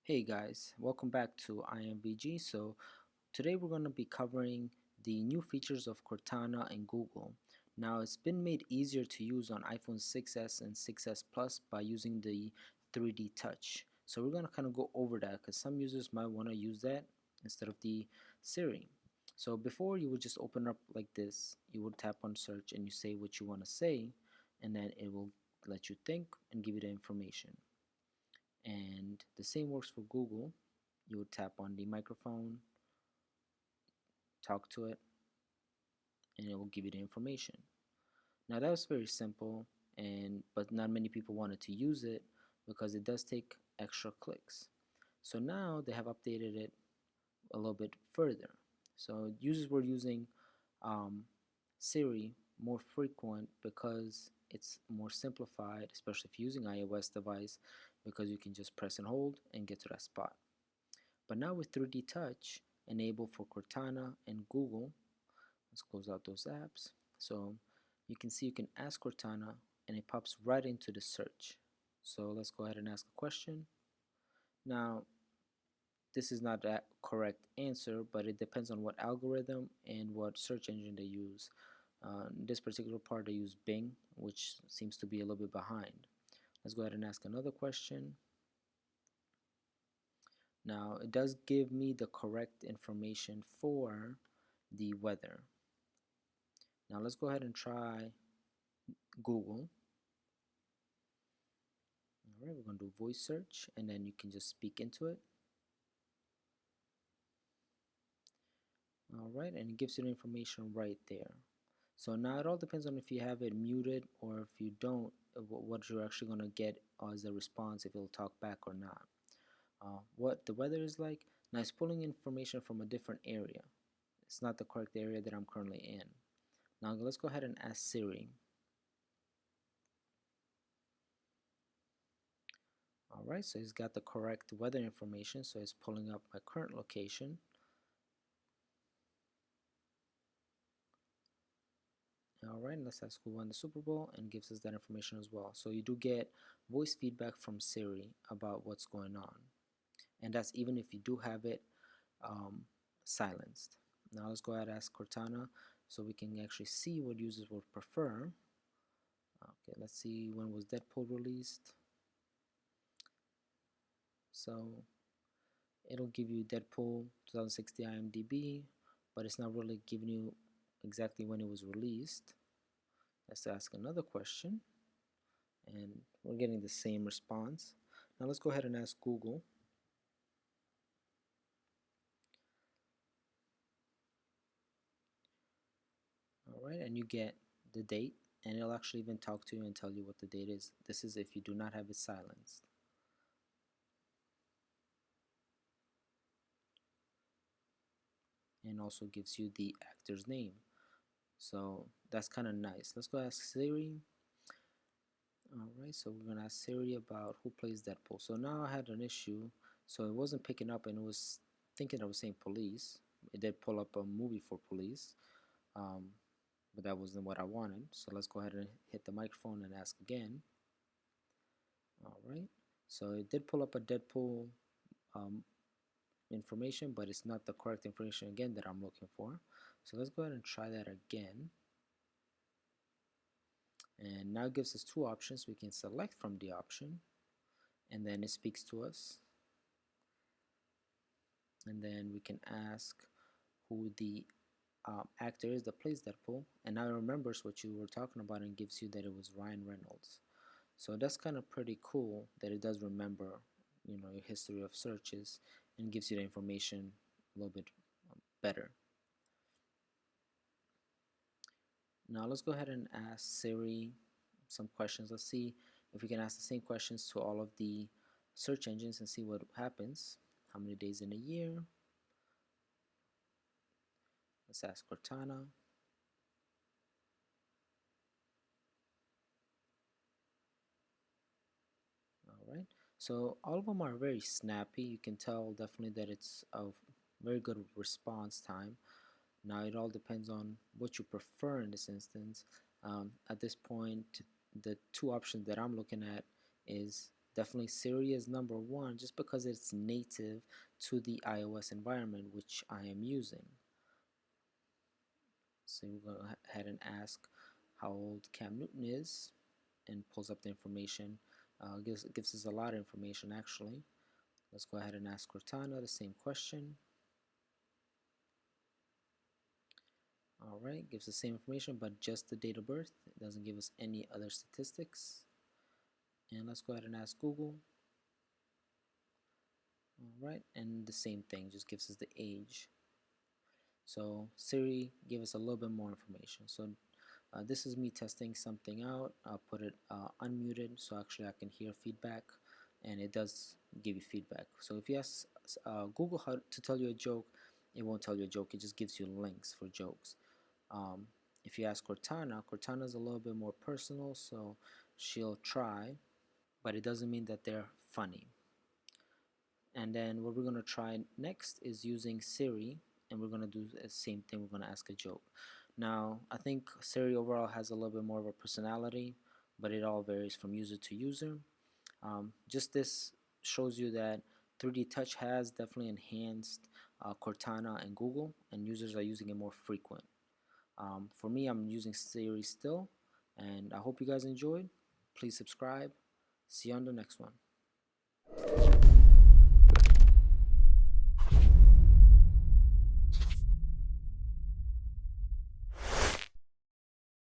Hey guys, welcome back to IMVG. So today we're going to be covering the new features of Cortana and Google. Now it's been made easier to use on iPhone 6s and 6s Plus by using the 3D touch. So we're going to kind of go over that because some users might want to use that instead of the Siri. So before you would just open up like this, you would tap on search and you say what you want to say, and then it will let you think and give you the information. And the same works for Google. You would tap on the microphone, talk to it, and it will give you the information. Now that was very simple, and but not many people wanted to use it because it does take extra clicks. So now they have updated it a little bit further. So users were using um, Siri more frequent because it's more simplified, especially if you're using iOS device, because you can just press and hold and get to that spot. But now with 3D Touch enabled for Cortana and Google, let's close out those apps. So you can see you can ask Cortana and it pops right into the search. So let's go ahead and ask a question. Now, this is not that correct answer, but it depends on what algorithm and what search engine they use. In this particular part, they use Bing, which seems to be a little bit behind. Let's go ahead and ask another question. Now, it does give me the correct information for the weather. Now, let's go ahead and try Google. All right, we're going to do voice search, and then you can just speak into it. All right, and it gives you the information right there. So now it all depends on if you have it muted or if you don't, what you're actually going to get as a response, if it'll talk back or not. What the weather is like. Now it's pulling information from a different area. It's not the correct area that I'm currently in. Now let's go ahead and ask Siri. Alright, so it's got the correct weather information, so it's pulling up my current location. Alright, let's ask who won the Super Bowl and gives us that information as well. So you do get voice feedback from Siri about what's going on. And that's even if you do have it silenced. Now let's go ahead and ask Cortana so we can actually see what users would prefer. Okay, let's see, when was Deadpool released? So it'll give you Deadpool 2060 IMDb, but it's not really giving you exactly when it was released. Let's ask another question, and we're getting the same response. Now let's go ahead and ask Google. Alright, and you get the date, and it'll actually even talk to you and tell you what the date is. This is if you do not have it silenced. And also gives you the actor's name. So that's kind of nice. Let's go ask Siri. Alright, so we're going to ask Siri about who plays Deadpool. So now I had an issue, so it wasn't picking up and it was thinking I was saying police. It did pull up a movie for police, but that wasn't what I wanted. So let's go ahead and hit the microphone and ask again. Alright, so it did pull up a Deadpool information, but it's not the correct information again that I'm looking for. So let's go ahead and try that again. And now it gives us two options. We can select from the option, and then it speaks to us. And then we can ask who the actor is that plays Deadpool, and now it remembers what you were talking about and gives you that it was Ryan Reynolds. So that's kind of pretty cool that it does remember, your history of searches and gives you the information a little bit better. Now let's go ahead and ask Siri some questions. Let's see if we can ask the same questions to all of the search engines and see what happens. How many days in a year? Let's ask Cortana. Alright, so all of them are very snappy. You can tell definitely that it's a very good response time. Now it all depends on what you prefer in this instance. At this point, the two options that I'm looking at is definitely Siri is number one just because it's native to the iOS environment which I am using. So we'll go ahead and ask how old Cam Newton is, and pulls up the information. Gives us a lot of information actually. Let's go ahead and ask Cortana the same question. Alright, gives the same information but just the date of birth. It doesn't give us any other statistics. And let's go ahead and ask Google. Alright, and the same thing, just gives us the age. So Siri gave us a little bit more information. So this is me testing something out. I'll put it unmuted so actually I can hear feedback, and it does give you feedback. So if you ask Google how to tell you a joke, it won't tell you a joke, it just gives you links for jokes. If you ask Cortana, Cortana's a little bit more personal, so she'll try, but it doesn't mean that they're funny. And then what we're going to try next is using Siri, and we're going to do the same thing. We're going to ask a joke. Now, I think Siri overall has a little bit more of a personality, but it all varies from user to user. Just this shows you that 3D Touch has definitely enhanced Cortana and Google, and users are using it more frequent. For me, I'm using Siri still, and I hope you guys enjoyed. Please subscribe. See you on the next one.